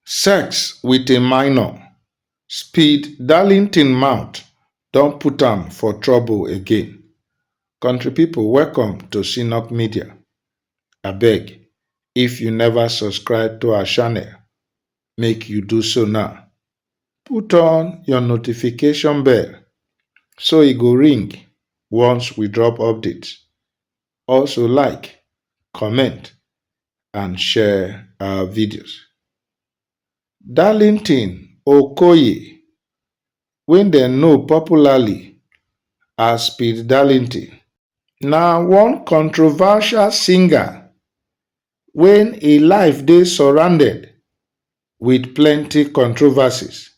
Sex with a minor. Speed Darlington mouth don put am for trouble again. Country people, welcome to Shinnok Media. Abeg, if you never subscribe to our channel, make you do so now. Put on your notification bell so e go ring once we drop updates. Also like, comment and share our videos. Darlington Okoye, wey dem know popularly as Speed Darlington, na one controversial singer wey im life dey surrounded with plenty controversies.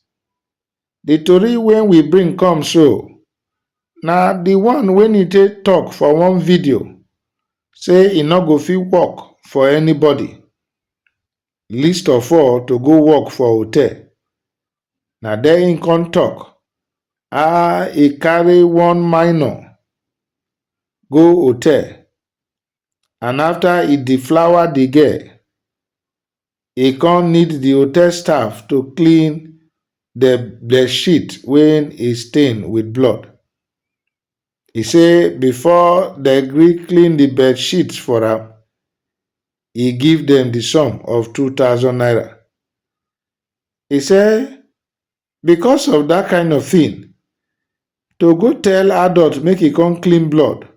The tori wey we bring come so na the one wey e take talk for one video say e no go fit work for anybody, least of all to go work for hotel. Na there im come talk how e carry one minor go hotel, and after e deflower the girl, e come need the hotel staff to clean the bedsheet wey e stain with blood. E say before dem gree clean the bedsheet for am, e give dem the sum of 2,000 naira. E say because of that kind of thing, to go tell adult make e come clean blood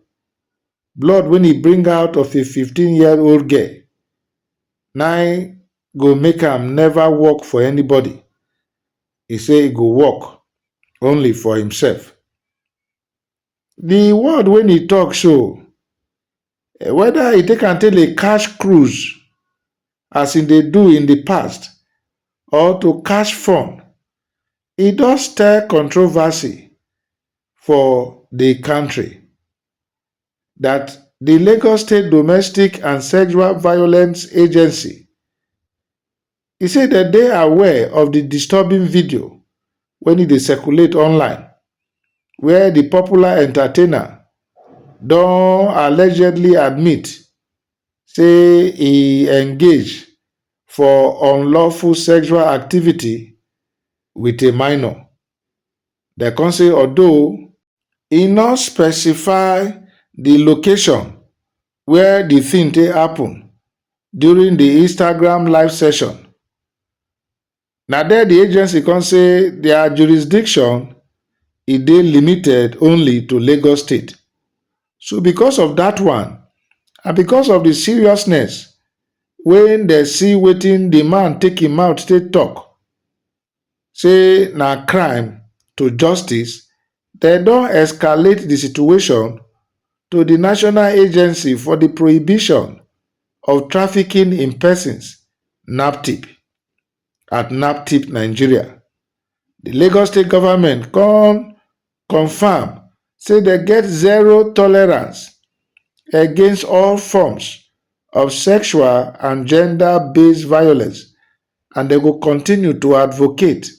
wey e bring out of a 15-year-old girl, na im go make am never work for anybody. E say e go work only for himself. The word wey e talk so, whether e take am take dey cash cruise as e dey do in the past or to catch fun, e don stir controversy for the country. That the Lagos State Domestic and Sexual Violence Agency, e say dem dey aware of the disturbing video wey e dey circulate online, where the popular entertainer don allegedly admit say e engage for unlawful sexual activity with a minor. Dem come say although e no specify the location where the thing take happen during the Instagram live session, na there the agency come say their jurisdiction e dey limited only to Lagos State. So because of that one, and because of the seriousness wey dem see wetin the man take im mouth take talk, say na crime to justice, dem don escalate the situation to the National Agency for the Prohibition of Trafficking in Persons, NAPTIP, at NAPTIP, Nigeria. The Lagos State government come confirm say dem get zero tolerance against all forms of sexual and gender-based violence, and dem go continue to advocate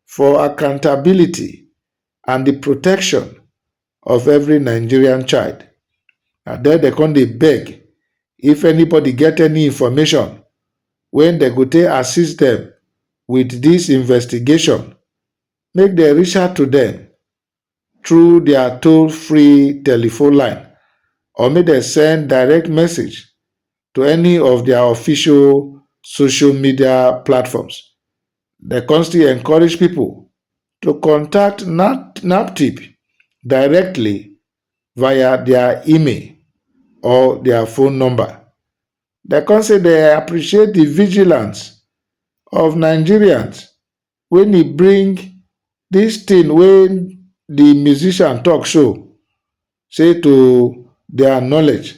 for accountability and the protection of every Nigerian child. And then dem come dey beg if anybody get any information wey dem go take assist dem with this investigation, make dem reach out to dem through their toll-free telephone line, or make dem send direct message to any of their official social media platforms. Dem come still encourage people to contact NAPTIP directly via their email or their phone number. Dem come say they appreciate the vigilance of Nigerians when e bring this thing wey the musician talk so, say to their knowledge,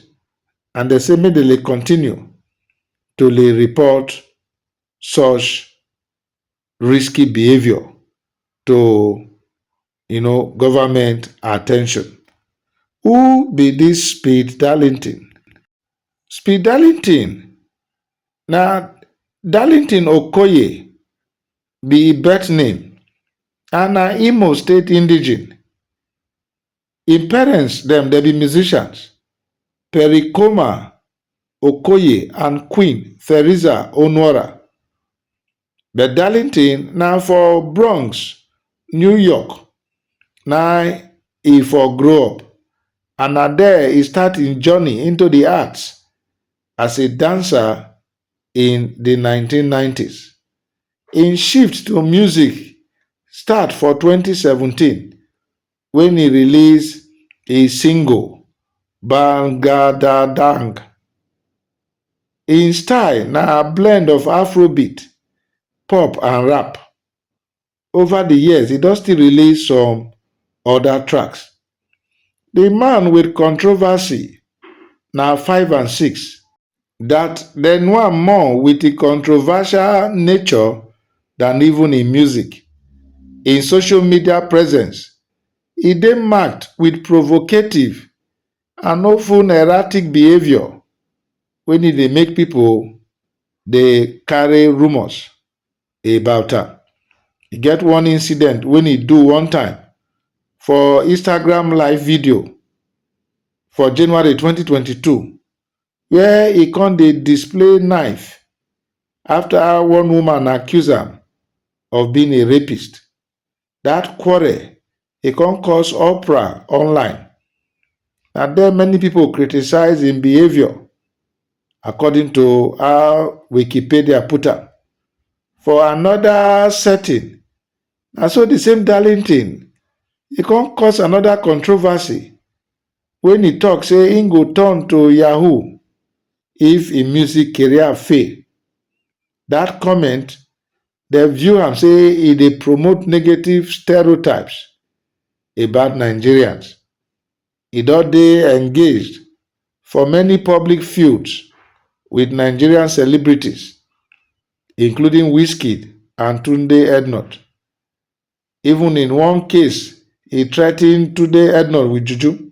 and they say make dem dey continue to dey report such risky behavior to government attention. Who be this Speed Darlington? Speed Darlington na Darlington Okoye be im birth name, and na Imo State indigene. Im parents dem be musicians, Pericoma Okoye and Queen Theresa Onwara. But Darlington na for Bronx, New York, na he for grow up. And na there he start him journey into the arts as a dancer in the 1990s. Him shift to music start for 2017 when he release a single Bangadadang. Him style na a blend of Afrobeat, pop and rap. Over the years, he don still release some other tracks. The man with controversy na 5 and 6. That then one more with a controversial nature than even in music. In social media presence, e dey marked with provocative and often erratic behaviour when e dey make people dey carry rumours about am. E get one incident when e do one time for Instagram live video for January 2022 where e come dey display knife after one woman accuse am of being a rapist. Dat quarrel e come cause uproar online. Na there many people criticize im behaviour according to how Wikipedia put am. For another setting, na so the same Darlington e come cause another controversy when e talk say im go turn to yahoo if im music career fail. Dat comment dem view am say e dey promote negative stereotypes about Nigerians. E don dey engaged for many public feuds with Nigerian celebrities including Wizkid and Tunde Ednut. Even in one case, e threa ten Tunde Ednut with juju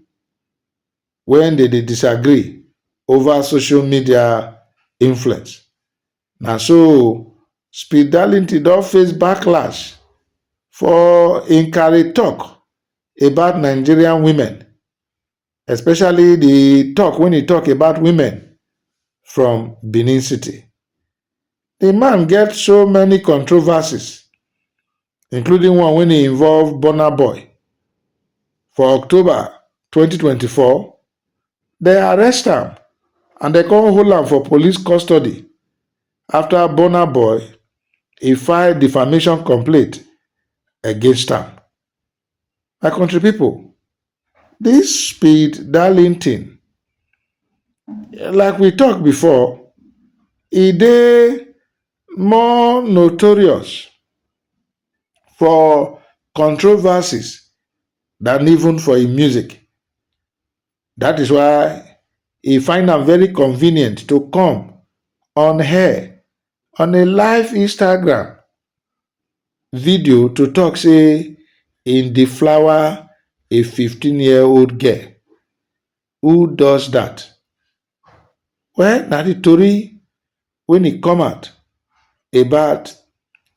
when they dey disagree over social media influence. Na so Speed Darlington don face backlash for im carry talk about Nigerian women, especially the talk when e talk about women from Benin City. The man get so many controversies, including one when e involve Burna Boy. For October 2024, they arrest am and they come hold am for police custody after Burna Boy e file defamation complaint against am. My country people, this Speed Darlington, like we talk before, e dey more notorious for controversies than even for im music. That is why e find am very convenient to come on air on a live Instagram video to talk say im deflower a 15-year-old girl. Who does that? Well, na the tori when e come out about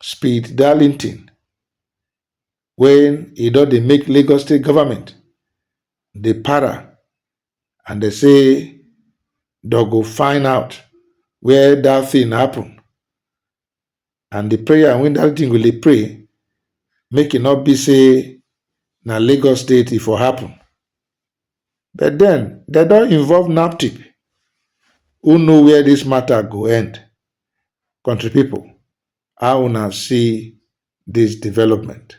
Speed Darlington when e don dey make Lagos state government dey para and dey say dem go find out where dat thing happen, and the prayer wey dat thing go dey pray make e no be say na Lagos state e for happen. But then dem don involve naptip. Who know where this matter go end? Country people, how una see this development?